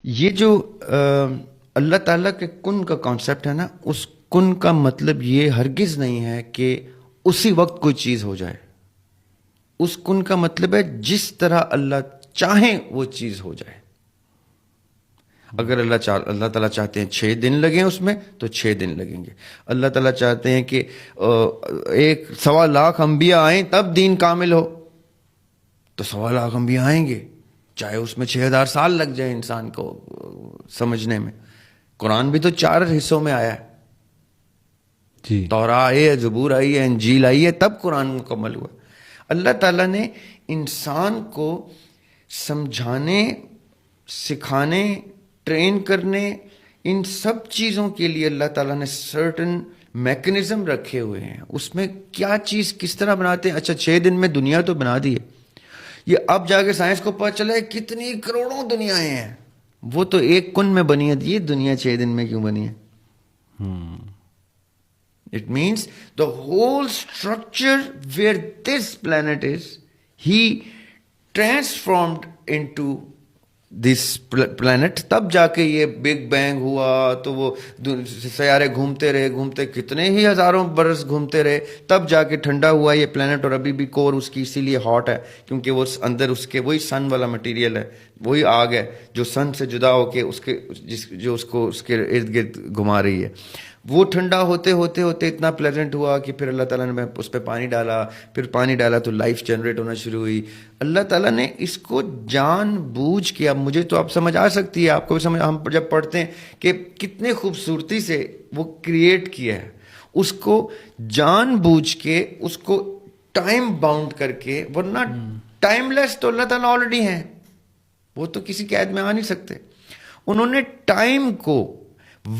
یہ جو اللہ تعالیٰ کے کن کا کانسیپٹ ہے نا، اس کن کا مطلب یہ ہرگز نہیں ہے کہ اسی وقت کوئی چیز ہو جائے. اس کن کا مطلب ہے جس طرح اللہ چاہیں وہ چیز ہو جائے. اگر اللہ تعالیٰ چاہتے ہیں 6 دن لگیں اس میں تو 6 دن لگیں گے. اللہ تعالیٰ چاہتے ہیں کہ 1.25 انبیاء آئیں تب دین کامل ہو تو 1.25 انبیاء آئیں گے، چاہے اس میں 6000 سال لگ جائے انسان کو سمجھنے میں. قرآن بھی تو 4 حصوں میں آیا ہے. جی، توراہ آئی ہے، زبور آئی ہے، انجیل آئی ہے، تب قرآن مکمل ہوا. اللہ تعالیٰ نے انسان کو سمجھانے، سکھانے، ٹرین کرنے، ان سب چیزوں کے لیے اللہ تعالیٰ نے سرٹن میکنزم رکھے ہوئے ہیں. اس میں کیا چیز کس طرح بناتے ہیں. اچھا 6 دن میں دنیا تو بنا دی ہے. یہ اب جا کے سائنس کو پتہ چلا ہے کتنی کروڑوں دنیایں ہیں. وہ تو ایک کن میں بنی ہے، یہ دنیا 6 دن میں کیوں بنی ہے؟ It means the whole structure where this planet is, he transformed into this planet. تب جا کے یہ بگ بینگ ہوا تو وہ سیارے گھومتے رہے، کتنے ہی ہزاروں برس گھومتے رہے، تب جا کے ٹھنڈا ہوا یہ پلانٹ. اور ابھی بھی کور اس کی اسی لیے ہاٹ ہے کیونکہ وہ اندر اس کے وہی سن والا مٹیریل ہے، وہی آگ ہے جو سن سے جدا ہو کے جو اس کو اس کے ارد گرد گھما رہی ہے. وہ ٹھنڈا ہوتے ہوتے ہوتے اتنا پلیزنٹ ہوا کہ پھر اللہ تعالیٰ نے اس پہ پانی ڈالا، پھر پانی ڈالا تو لائف جنریٹ ہونا شروع ہوئی. اللہ تعالیٰ نے اس کو جان بوجھ کے، اب مجھے تو اب سمجھ آ سکتی ہے، آپ کو بھی سمجھ، ہم جب پڑھتے ہیں کہ کتنے خوبصورتی سے وہ کریٹ کیا ہے، اس کو جان بوجھ کے، اس کو ٹائم باؤنڈ کر کے. ورنہ ٹائم لیس تو اللہ تعالیٰ آلریڈی ہیں، وہ تو کسی قید میں آ نہیں سکتے. انہوں نے ٹائم کو،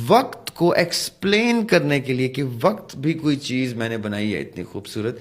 وقت کو ایکسپلین کرنے کے لیے کہ وقت بھی کوئی چیز میں نے بنائی ہے اتنی خوبصورت.